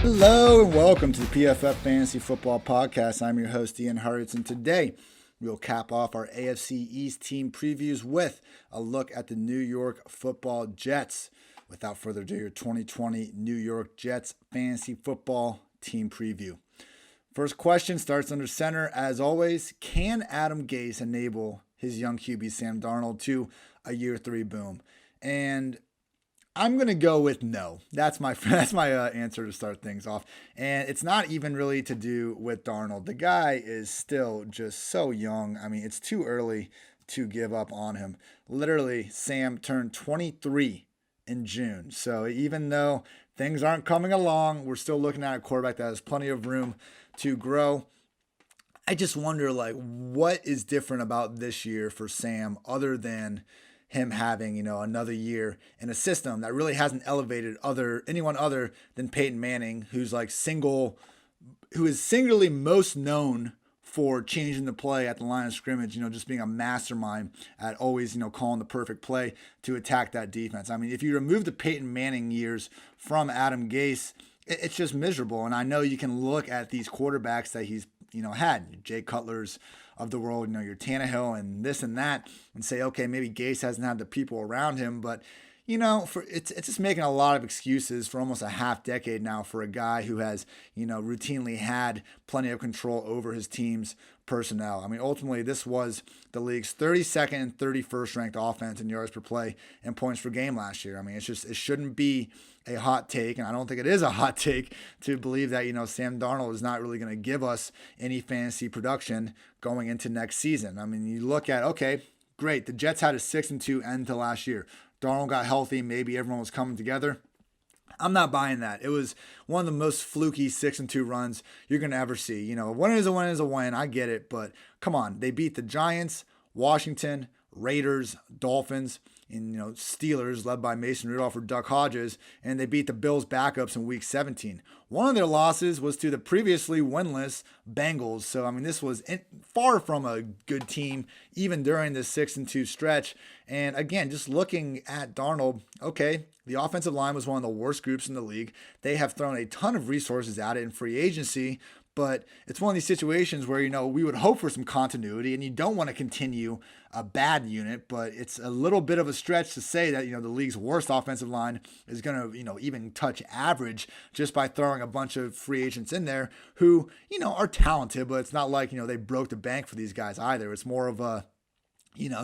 Hello and welcome to the PFF Fantasy Football Podcast. I'm your host, Ian Hartitz, and today we'll cap off our AFC East team previews with a look at the New York Football Jets. Without further ado, your 2020 New York Jets Fantasy Football Team Preview. First question starts under center. As always, can Adam Gase enable his young QB Sam Darnold to a year 3 boom? And I'm going to go with no. That's my answer to start things off. And it's not even really to do with Darnold. The guy is still just so young. I mean, it's too early to give up on him. Literally, Sam turned 23 in June. So even though things aren't coming along, we're still looking at a quarterback that has plenty of room to grow. I just wonder, what is different about this year for Sam other than him having, another year in a system that really hasn't elevated anyone other than Peyton Manning, who is singularly most known for changing the play at the line of scrimmage, just being a mastermind at always, calling the perfect play to attack that defense. I mean, if you remove the Peyton Manning years from Adam Gase, it's just miserable. And I know you can look at these quarterbacks that he's, had, Jay Cutler's of the world, your Tannehill and this and that, and say, okay, maybe Gase hasn't had the people around him, but it's just making a lot of excuses for almost a half decade now for a guy who has, routinely had plenty of control over his team's personnel. I mean, ultimately, this was the league's 32nd and 31st ranked offense in yards per play and points per game last year. I mean, it shouldn't be a hot take, and I don't think it is a hot take to believe that, Sam Darnold is not really going to give us any fantasy production going into next season. I mean, you look at, okay, great, the Jets had a 6-2 end to last year. Darnold got healthy, maybe everyone was coming together. I'm not buying that. It was one of the most fluky 6-2 runs you're going to ever see. A win is a win is a win. I get it, but come on. They beat the Giants, Washington, Raiders, Dolphins, and Steelers led by Mason Rudolph or Duck Hodges, and they beat the Bills backups in Week 17. One of their losses was to the previously winless Bengals. So I mean, this was far from a good team even during this 6-2 stretch. And again, just looking at Darnold, okay, the offensive line was one of the worst groups in the league. They have thrown a ton of resources at it in free agency. But it's one of these situations where, we would hope for some continuity, and you don't want to continue a bad unit, but it's a little bit of a stretch to say that, the league's worst offensive line is going to, even touch average just by throwing a bunch of free agents in there who, are talented, but it's not like, they broke the bank for these guys either. It's more of a,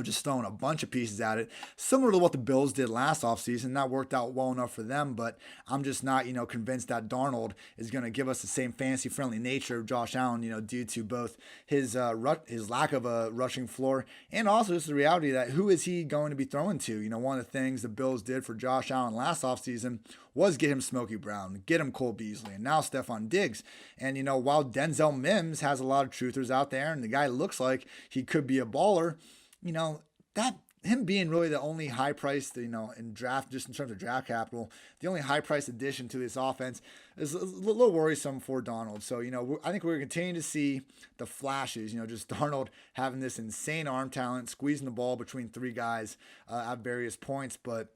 just throwing a bunch of pieces at it, similar to what the Bills did last offseason. That worked out well enough for them, but I'm just not, convinced that Darnold is going to give us the same fantasy-friendly nature of Josh Allen, due to both his lack of a rushing floor and also just the reality that who is he going to be throwing to? One of the things the Bills did for Josh Allen last offseason was get him Smokey Brown, get him Cole Beasley, and now Stephon Diggs. And, while Denzel Mims has a lot of truthers out there and the guy looks like he could be a baller, that him being really the only high-priced, in draft, just in terms of draft capital, the only high-priced addition to this offense is a little worrisome for Darnold. So, I think we're continuing to see the flashes, just Darnold having this insane arm talent, squeezing the ball between 3 guys at various points, but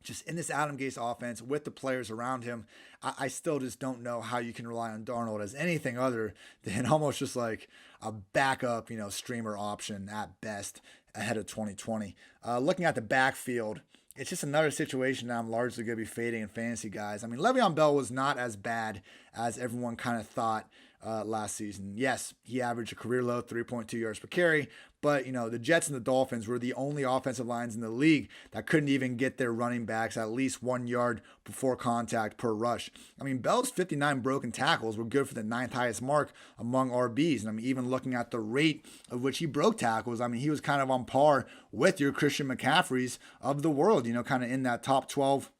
just in this Adam Gase offense with the players around him, I still just don't know how you can rely on Darnold as anything other than almost just like a backup, streamer option at best ahead of 2020. Looking at the backfield, it's just another situation that I'm largely going to be fading in fantasy, guys. I mean, Le'Veon Bell was not as bad as everyone kind of thought last season. Yes, he averaged a career low 3.2 yards per carry, but the Jets and the Dolphins were the only offensive lines in the league that couldn't even get their running backs at least 1 yard before contact per rush. I mean, Bell's 59 broken tackles were good for the 9th highest mark among RBs. And I mean, even looking at the rate of which he broke tackles, I mean, he was kind of on par with your Christian McCaffreys of the world, kind of in that top 12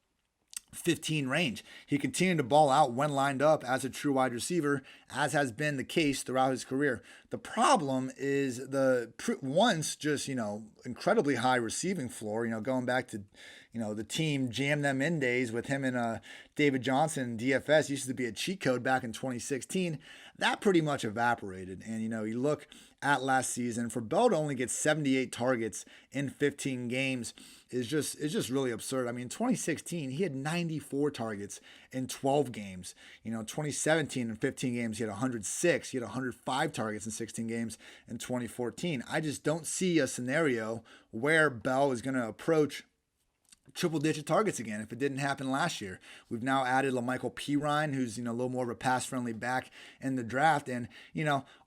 15 range. He continued to ball out when lined up as a true wide receiver, as has been the case throughout his career. The problem is the once just, incredibly high receiving floor, going back to, the team jam them in days with him and David Johnson. DFS used to be a cheat code back in 2016. That pretty much evaporated. And, you look at last season. For Bell to only get 78 targets in 15 games is just really absurd. I mean, in 2016, he had 94 targets in 12 games. 2017 in 15 games, he had 106. He had 105 targets in 16 games in 2014. I just don't see a scenario where Bell is going to approach triple-digit targets again if it didn't happen last year. We've now added LaMichael Pirine, who's a little more of a pass-friendly back in the draft, and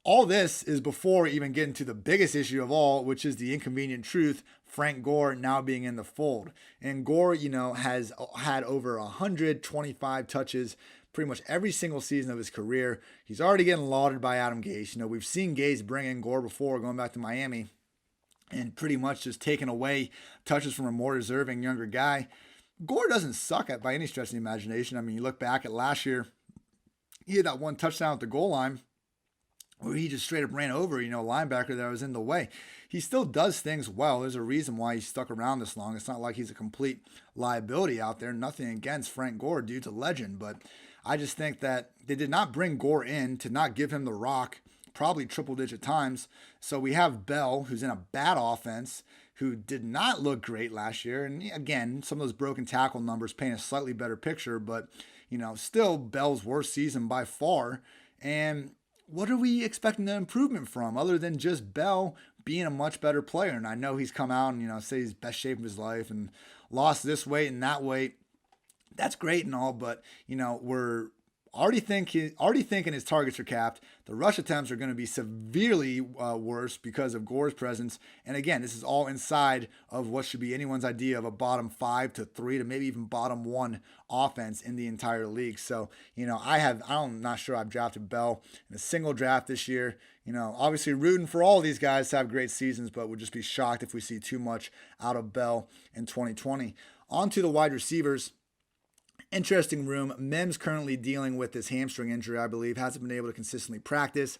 all this is before even getting to the biggest issue of all, which is the inconvenient truth: Frank Gore now being in the fold. And Gore, has had over 125 touches pretty much every single season of his career. He's already getting lauded by Adam Gase. We've seen Gase bring in Gore before, going back to Miami, and pretty much just taking away touches from a more deserving younger guy. Gore doesn't suck at by any stretch of the imagination. I mean, you look back at last year, he had that one touchdown at the goal line where he just straight up ran over, a linebacker that was in the way. He still does things well. There's a reason why he's stuck around this long. It's not like he's a complete liability out there. Nothing against Frank Gore, dude's a legend. But I just think that they did not bring Gore in to not give him the rock probably triple-digit times. So we have Bell, who's in a bad offense, who did not look great last year. And again, some of those broken tackle numbers paint a slightly better picture, but, still Bell's worst season by far. And what are we expecting the improvement from other than just Bell being a much better player? And I know he's come out and, say he's best shape of his life and lost this weight and that weight. That's great and all, but, we're already thinking his targets are capped. The rush attempts are going to be severely worse because of Gore's presence. And again, this is all inside of what should be anyone's idea of a bottom 5 to 3 to maybe even bottom 1 offense in the entire league. So, I'm not sure I've drafted Bell in a single draft this year. Obviously rooting for all of these guys to have great seasons, but would just be shocked if we see too much out of Bell in 2020. On to the wide receivers. Interesting room. Mims currently dealing with this hamstring injury, I believe, hasn't been able to consistently practice.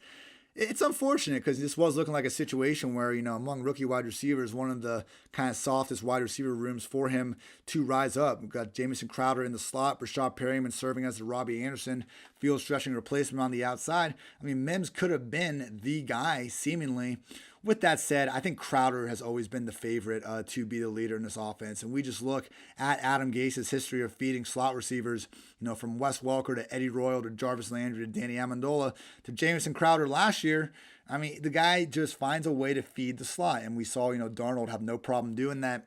It's unfortunate because this was looking like a situation where, among rookie wide receivers, one of the kind of softest wide receiver rooms for him to rise up. We've got Jamison Crowder in the slot, Breshad Perriman serving as the Robbie Anderson field stretching replacement on the outside. I mean, Mims could have been the guy, seemingly. With that said, I think Crowder has always been the favorite to be the leader in this offense. And we just look at Adam Gase's history of feeding slot receivers, from Wes Welker to Eddie Royal to Jarvis Landry to Danny Amendola to Jamison Crowder last year. I mean, the guy just finds a way to feed the slot. And we saw, Darnold have no problem doing that.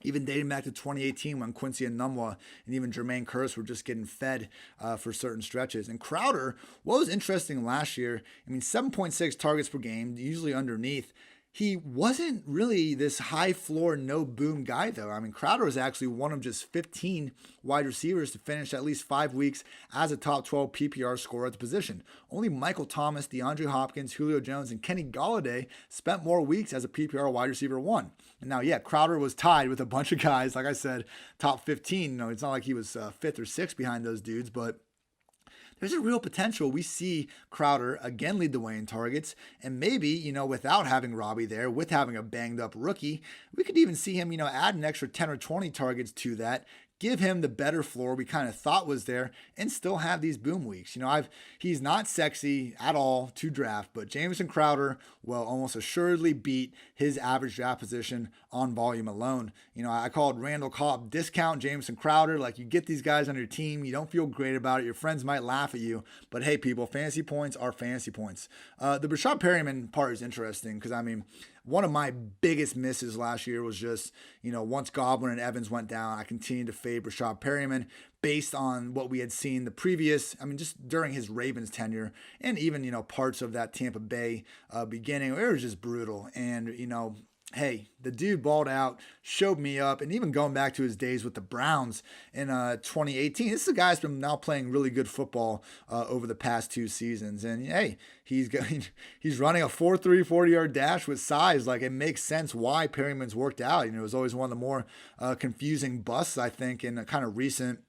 Even dating back to 2018 when Quincy Enunwa and even Jermaine Kearse were just getting fed for certain stretches. And Crowder, what was interesting last year, 7.6 targets per game, usually underneath. He wasn't really this high floor, no boom guy, though. Crowder was actually one of just 15 wide receivers to finish at least 5 weeks as a top 12 PPR scorer at the position. Only Michael Thomas, DeAndre Hopkins, Julio Jones, and Kenny Golladay spent more weeks as a PPR wide receiver 1. And now, Crowder was tied with a bunch of guys, like I said, top 15. It's not like he was 5th or 6th behind those dudes, but there's a real potential we see Crowder again lead the way in targets, and maybe, without having Robbie there, with having a banged up rookie, we could even see him, add an extra 10 or 20 targets to that, give him the better floor we kind of thought was there, and still have these boom weeks. He's not sexy at all to draft, but Jameson Crowder will almost assuredly beat his average draft position on volume alone. I called Randall Cobb discount Jameson Crowder. Like, you get these guys on your team, you don't feel great about it. Your friends might laugh at you, but hey, people, fantasy points are fantasy points. The Breshad Perriman part is interesting because, one of my biggest misses last year was just, once Godwin and Evans went down, I continued to fade Breshad Perriman based on what we had seen the previous, just during his Ravens tenure and even, parts of that Tampa Bay beginning. It was just brutal. And, hey, the dude balled out, showed me up, and even going back to his days with the Browns in 2018, this is a guy who's been now playing really good football over the past 2 seasons. And hey, he's running a 4.3 40-yard dash with size. Like, it makes sense why Perryman's worked out. It was always one of the more confusing busts, I think, in a kind of recent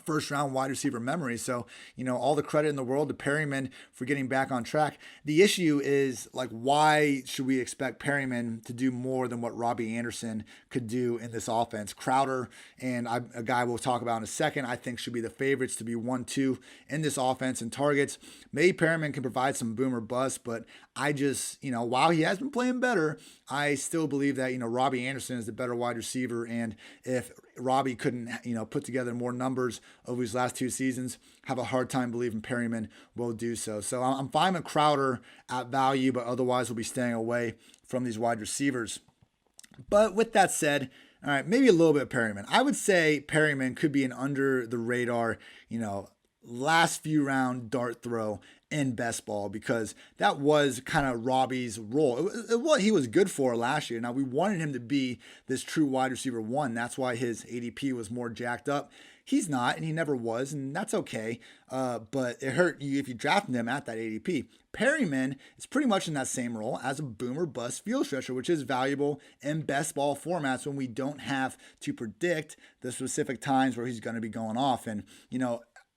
first round wide receiver memory. So, all the credit in the world to Perriman for getting back on track. The issue is, like, why should we expect Perriman to do more than what Robbie Anderson could do in this offense? Crowder, and a guy we'll talk about in a second, I think should be the favorites to be 1-2 in this offense in targets. Maybe Perriman can provide some boom or bust, but I just, while he has been playing better, I still believe that, Robbie Anderson is the better wide receiver. And if Robbie couldn't, put together more numbers over his last 2 seasons, have a hard time believing Perriman will do so. So I'm fine with Crowder at value, but otherwise we'll be staying away from these wide receivers. But with that said, all right, maybe a little bit of Perriman. I would say Perriman could be an under the radar, last few round dart throw in best ball, because that was kind of Robbie's role. What he was good for last year. Now, we wanted him to be this true wide receiver 1. That's why his ADP was more jacked up. He's not, and he never was, and that's okay. But it hurt you if you drafted him at that ADP. Perriman is pretty much in that same role as a boomer bust field stretcher, which is valuable in best ball formats when we don't have to predict the specific times where he's going to be going off. And,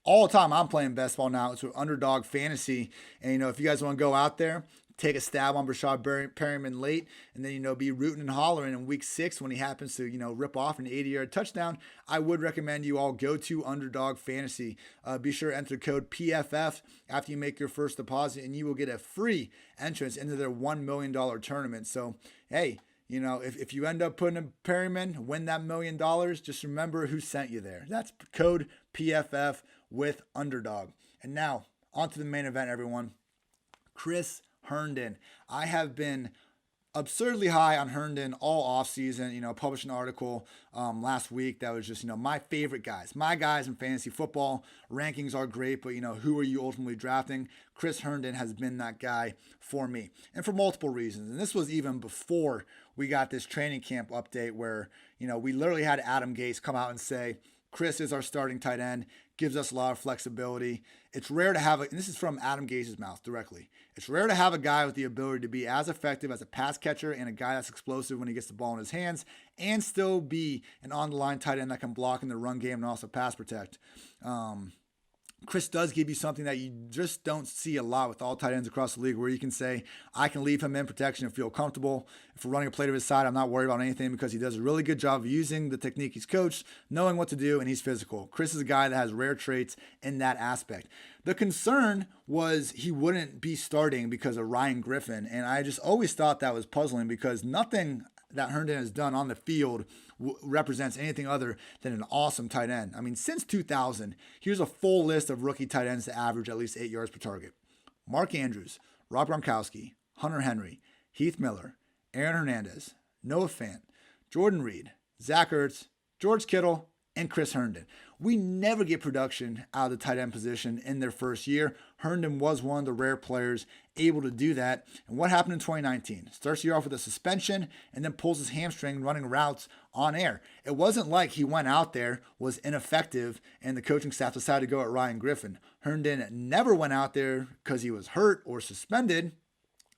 all the time I'm playing best ball now, it's with Underdog Fantasy. And, if you guys want to go out there, take a stab on Breshad Perriman late, and then, be rooting and hollering in week 6 when he happens to, rip off an 80-yard touchdown, I would recommend you all go to Underdog Fantasy. Be sure to enter code PFF after you make your first deposit, and you will get a free entrance into their $1 million tournament. So, hey, if you end up putting a Perriman, win that $1 million, just remember who sent you there. That's code PFF with Underdog. And now, on to the main event, everyone. Chris Herndon. I have been absurdly high on Herndon all offseason. Published an article last week that was just, my favorite guys. My guys in fantasy football. Rankings are great, but, who are you ultimately drafting? Chris Herndon has been that guy for me, and for multiple reasons. And this was even before we got this training camp update where, we literally had Adam Gase come out and say, Chris is our starting tight end, gives us a lot of flexibility. It's rare to have, and this is from Adam Gase's mouth directly, it's rare to have a guy with the ability to be as effective as a pass catcher and a guy that's explosive when he gets the ball in his hands and still be an on-the-line tight end that can block in the run game and also pass protect. Chris does give you something that you just don't see a lot with all tight ends across the league, where you can say, I can leave him in protection and feel comfortable. If we're running a play to his side, I'm not worried about anything, because he does a really good job of using the technique he's coached, knowing what to do, and he's physical. Chris is a guy that has rare traits in that aspect. The concern was he wouldn't be starting because of Ryan Griffin, and I just always thought that was puzzling, because nothing that Herndon has done on the field represents anything other than an awesome tight end. I mean, since 2000, here's a full list of rookie tight ends to average at least 8 yards per target. Mark Andrews, Rob Gronkowski, Hunter Henry, Heath Miller, Aaron Hernandez, Noah Fant, Jordan Reed, Zach Ertz, George Kittle, and Chris Herndon. We never get production out of the tight end position in their first year. Herndon was one of the rare players able to do that. And what happened in 2019? Starts the year off with a suspension and then pulls his hamstring running routes on air. It wasn't like he went out there, was ineffective, and the coaching staff decided to go at Ryan Griffin. Herndon never went out there because he was hurt or suspended.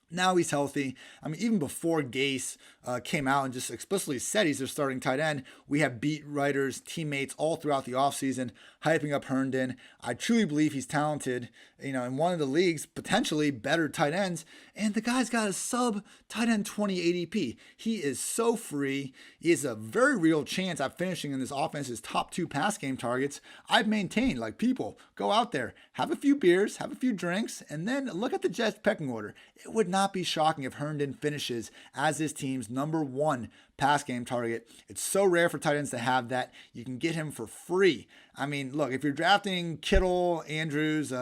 Now he's healthy. I mean, even before Gase came out and just explicitly said he's their starting tight end, we have beat writers, teammates all throughout the offseason hyping up Herndon. I truly believe he's talented, in one of the league's potentially better tight ends. And the guy's got a sub tight end 20 ADP. He is so free. He has a very real chance at finishing in this offense's top 2 pass game targets. I've maintained, people, go out there, have a few beers, have a few drinks, and then look at the Jets pecking order. It would not be shocking if Herndon finishes as this team's number 1 pass game target. It's so rare for tight ends to have that. You can get him for free. I mean, look, if you're drafting Kittle, Andrews,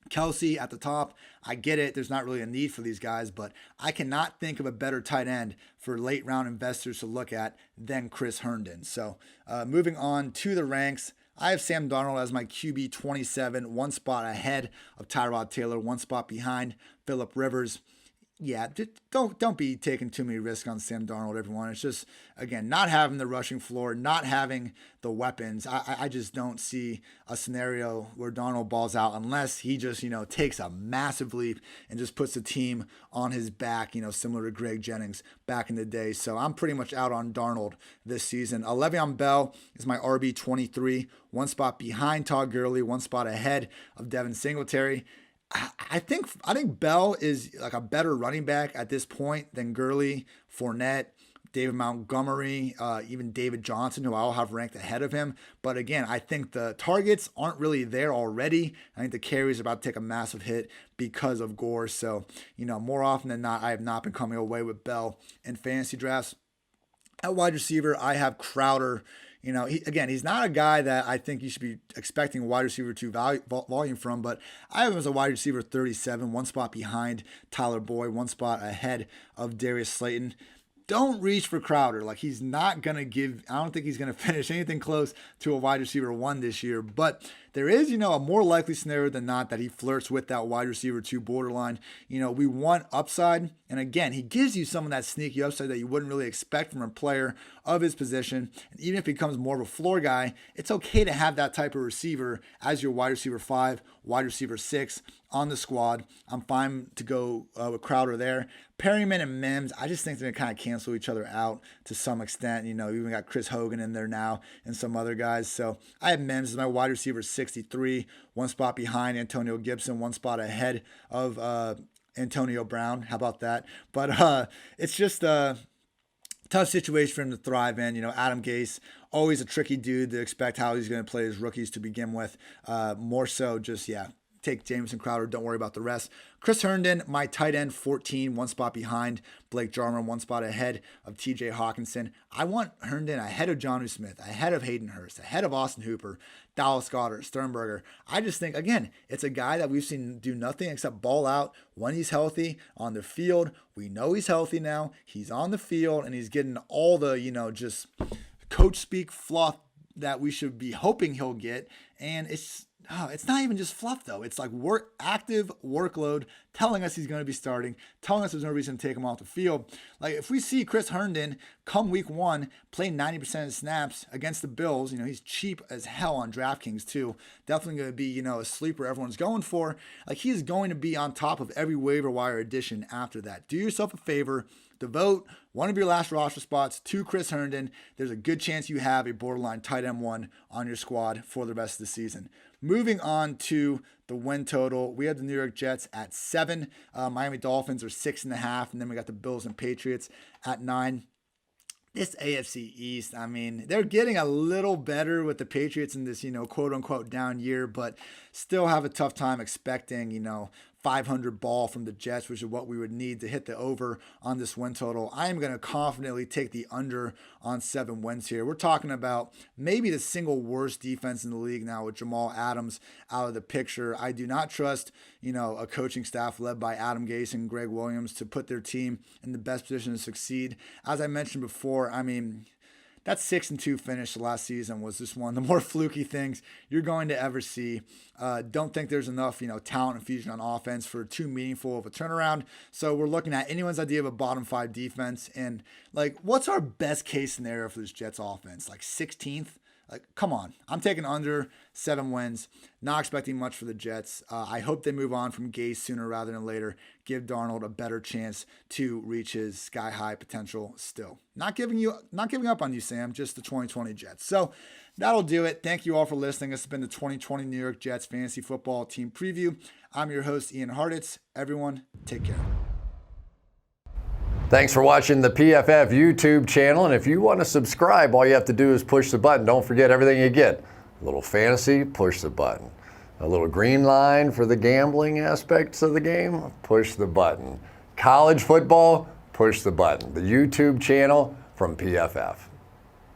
Kelsey at the top, I get it. There's not really a need for these guys, but I cannot think of a better tight end for late round investors to look at than Chris Herndon. So moving on to the ranks, I have Sam Darnold as my QB 27, 1 spot ahead of Tyrod Taylor, 1 spot behind Phillip Rivers. Yeah, don't be taking too many risks on Sam Darnold, everyone. It's just, again, not having the rushing floor, not having the weapons. I just don't see a scenario where Darnold balls out unless he just, takes a massive leap and just puts the team on his back, similar to Greg Jennings back in the day. So I'm pretty much out on Darnold this season. Le'Veon Bell is my RB23, one spot behind Todd Gurley, one spot ahead of Devin Singletary. I think Bell is like a better running back at this point than Gurley, Fournette, David Montgomery, even David Johnson, who I'll have ranked ahead of him. But again, I think the targets aren't really there already. I think the carries are about to take a massive hit because of Gore. So, more often than not, I have not been coming away with Bell in fantasy drafts. At wide receiver, I have Crowder. He's not a guy that I think you should be expecting wide receiver 2 volume from, but I have him as a wide receiver 37, one spot behind Tyler Boyd, one spot ahead of Darius Slayton. Don't reach for Crowder. Like, he's not going to I don't think he's going to finish anything close to a wide receiver 1 this year, but there is, a more likely scenario than not that he flirts with that wide receiver 2 borderline. We want upside. And again, he gives you some of that sneaky upside that you wouldn't really expect from a player of his position. And even if he becomes more of a floor guy, it's okay to have that type of receiver as your wide receiver 5, wide receiver 6 on the squad. I'm fine to go with Crowder there. Perriman and Mims, I just think they're going to kind of cancel each other out to some extent. You even got Chris Hogan in there now and some other guys. So I have Mims as my wide receiver 63, one spot behind Antonio Gibson, one spot ahead of Antonio Brown. How about that? But it's just a tough situation for him to thrive in. Adam Gase, always a tricky dude to expect how he's going to play his rookies to begin with. More so just, take Jameson Crowder. Don't worry about the rest. Chris Herndon, my tight end 14, one spot behind Blake Jarman, one spot ahead of TJ Hawkinson. I want Herndon ahead of Jonnu Smith, ahead of Hayden Hurst, ahead of Austin Hooper, Dallas Goedert, Sternberger. I just think, again, it's a guy that we've seen do nothing except ball out when he's healthy on the field. We know he's healthy now. He's on the field, and he's getting all the, just coach speak fluff that we should be hoping he'll get. And it's not even just fluff, though. It's like active workload telling us he's going to be starting, telling us there's no reason to take him off the field. Like, if we see Chris Herndon come week 1 play 90% of snaps against the Bills, he's cheap as hell on DraftKings too. Definitely going to be, a sleeper everyone's going for. Like, he is going to be on top of every waiver wire addition after that. Do yourself a favor. Devote one of your last roster spots to Chris Herndon. There's a good chance you have a borderline tight end 1 on your squad for the rest of the season. Moving on to the win total, we have the New York Jets at 7. Miami Dolphins are 6.5, and then we got the Bills and Patriots at 9. This AFC East, they're getting a little better with the Patriots in this, quote unquote down year, but still have a tough time expecting, 500 ball from the Jets, which is what we would need to hit the over on this win total. I am going to confidently take the under on 7 wins here. We're talking about maybe the single worst defense in the league now with Jamal Adams out of the picture. I do not trust, a coaching staff led by Adam Gase and Greg Williams to put their team in the best position to succeed. As I mentioned before, that 6-2 finish last season was just one of the more fluky things you're going to ever see. Don't think there's enough, talent and fusion on offense for too meaningful of a turnaround. So we're looking at anyone's idea of a bottom 5 defense. And what's our best case scenario for this Jets offense? 16th? Come on. I'm taking under 7 wins. Not expecting much for the Jets. I hope they move on from Gase sooner rather than later. Give Darnold a better chance to reach his sky-high potential still. Not giving up on you, Sam. Just the 2020 Jets. So that'll do it. Thank you all for listening. This has been the 2020 New York Jets Fantasy Football Team Preview. I'm your host, Ian Hartitz. Everyone, take care. Thanks for watching the PFF YouTube channel. And if you want to subscribe, all you have to do is push the button. Don't forget everything you get. A little fantasy, push the button. A little green line for the gambling aspects of the game, push the button. College football, push the button. The YouTube channel from PFF.